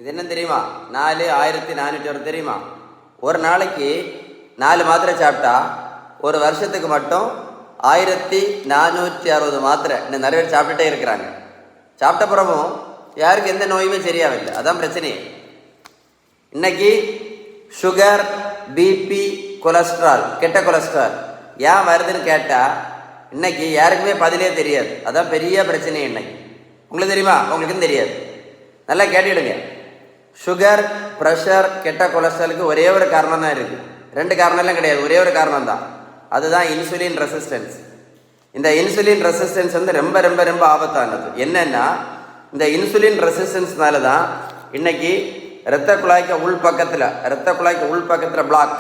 இது என்ன தெரியுமா? 4460 தெரியுமா? ஒரு நாளைக்கு 4 மாத்திரை சாப்பிட்டா ஒரு வருஷத்துக்கு மட்டும் 1460 மாத்திரை இன்னும் நிறைய பேர் சாப்பிட்டுட்டே இருக்கிறாங்க. சாப்பிட்ட பிறகும் யாருக்கு எந்த நோயுமே சரியாவில்லை. அதான் பிரச்சனை. இன்னைக்கு சுகர், பிபி, கொலஸ்ட்ரால், கெட்ட கொலஸ்ட்ரால் ஏன் வருதுன்னு கேட்டால் இன்னைக்கு யாருக்குமே பதிலே தெரியாது. அதான் பெரிய பிரச்சனை. இன்னைக்கு உங்களுக்கு தெரியுமா? உங்களுக்கும் தெரியாது. நல்லா கேட்டுடுங்க. சுகர், ப்ரெஷர், கெட்ட கொலஸ்ட்ராலுக்கு ஒரே ஒரு காரணம் தான் இருக்குது. 2 காரணம்லாம் கிடையாது, ஒரே ஒரு காரணம் தான். அதுதான் இன்சுலின் ரெசிஸ்டன்ஸ். இந்த இன்சுலின் ரெசிஸ்டன்ஸ் வந்து ரொம்ப ரொம்ப ரொம்ப ஆபத்தானது. என்னன்னா இந்த இன்சுலின் ரெசிஸ்டன்ஸ்னால தான் இன்னைக்கு இரத்த குழாய்க்கு உள்பக்கத்தில் பிளாக்,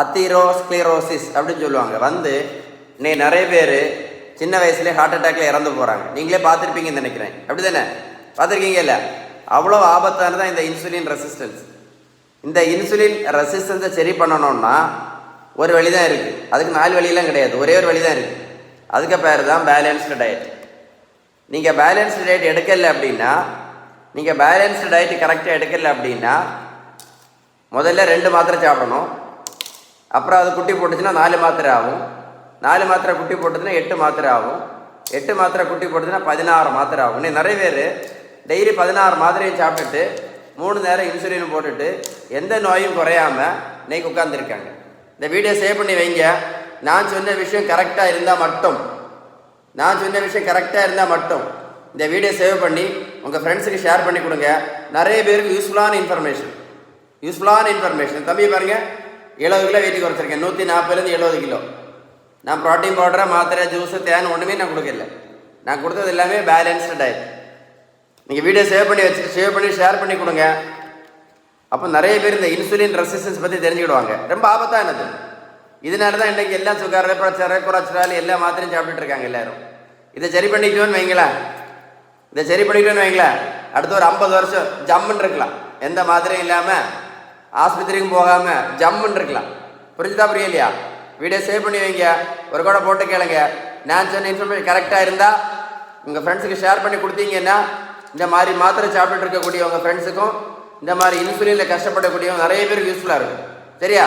அத்தீரோஸ்க்ளீரோசிஸ் அப்படின்னு சொல்லுவாங்க. வந்து இன்னைக்கு நிறைய பேர் சின்ன வயசுலேயே ஹார்ட் அட்டாக்ல இறந்து போகிறாங்க. நீங்களே பார்த்துருப்பீங்கன்னு நினைக்கிறேன். அப்படி தானே? பார்த்துருக்கீங்க இல்லை? அவ்வளோ ஆபத்தானதான் இந்த இன்சுலின் ரெசிஸ்டன்ஸ். இந்த இன்சுலின் ரெசிஸ்டன்ஸை சரி பண்ணணும்னா ஒரு வழி தான் இருக்குது. அதுக்கு 4 வழியெல்லாம் கிடையாது, ஒரே ஒரு வழி தான் இருக்குது. அதுக்கு பேர் தான் பேலன்ஸ்டு டயட். நீங்கள் பேலன்ஸ்டு டயட் எடுக்கலை அப்படின்னா, கரெக்டாக எடுக்கலை அப்படின்னா முதல்ல 2 மாத்திரை சாப்பிடணும். அப்புறம் அது குட்டி போட்டுச்சுன்னா 4 மாத்திரை ஆகும். 4 மாத்திரை குட்டி போட்டுச்சுன்னா 8 மாத்திரை ஆகும். 8 மாத்திரை குட்டி போட்டுச்சுன்னா 16 மாத்திரை ஆகும். இன்னும் நிறைய பேர் டெய்லி 16 மாத்திரையும் சாப்பிட்டுட்டு 3 நேரம் இன்சுலின் போட்டுட்டு எந்த நோயும் குறையாமல் இன்னைக்கு உட்காந்துருக்காங்க. இந்த வீடியோ சேவ் பண்ணி வைங்க. நான் சொன்ன விஷயம் கரெக்டாக இருந்தால் மட்டும் இந்த வீடியோ சேவ் பண்ணி உங்கள் ஃப்ரெண்ட்ஸுக்கு ஷேர் பண்ணி கொடுங்க. நிறைய பேருக்கு யூஸ்ஃபுல்லான இன்ஃபர்மேஷன். தம்பி பாருங்கள், 70 கிலோ வெயிட் குறைச்சிருக்கேன். 140லேருந்து 70 கிலோ. நான் ப்ரோட்டீன் பவுடரை, மாத்திரை, ஜூஸு, தேன் ஒன்றுமே நான் கொடுக்கல. நான் கொடுத்தது எல்லாமே பேலன்ஸ்டு டயட். நீங்கள் வீடியோ சேவ் பண்ணி ஷேர் பண்ணி கொடுங்க. அப்போ நிறைய பேர் இந்த இன்சுலின் ரெசிஸ்டன்ஸ் பற்றி தெரிஞ்சுக்கிடுவாங்க. ரொம்ப ஆபத்தானது. இதனால தான் இன்றைக்கி எல்லாம் சுகர், கொலஸ்ட்ரால் எல்லா மாத்திரையும் சாப்பிட்டுட்டு இருக்காங்க எல்லாரும். இதை சரி பண்ணிக்கிட்டோன்னு வைங்களேன். அடுத்த ஒரு 50 வருஷம் ஜம்முன்னு இருக்கலாம். எந்த மாத்திரையும் இல்லாமல், ஆஸ்பத்திரிக்கும் போகாமல் ஜம்முன்னு இருக்கலாம். புரிஞ்சுதா? புரியலையா? வீடியோ சேவ் பண்ணி வைங்க. ஒரு கூட போட்டு கேளுங்க. நான் சொன்ன இன்ஃபர்மேஷன் கரெக்டாக இருந்தால் உங்கள் ஃப்ரெண்ட்ஸுக்கு ஷேர் பண்ணி கொடுத்தீங்கன்னா இந்த மாதிரி மாத்திரை சாப்பிட்டுட்டு இருக்கக்கூடிய உங்கள் ஃப்ரெண்ட்ஸுக்கும் இந்த மாதிரி இன்சுலினில் கஷ்டப்படக்கூடியவங்க நிறைய பேருக்கு யூஸ்ஃபுல்லாக இருக்கும். சரியா?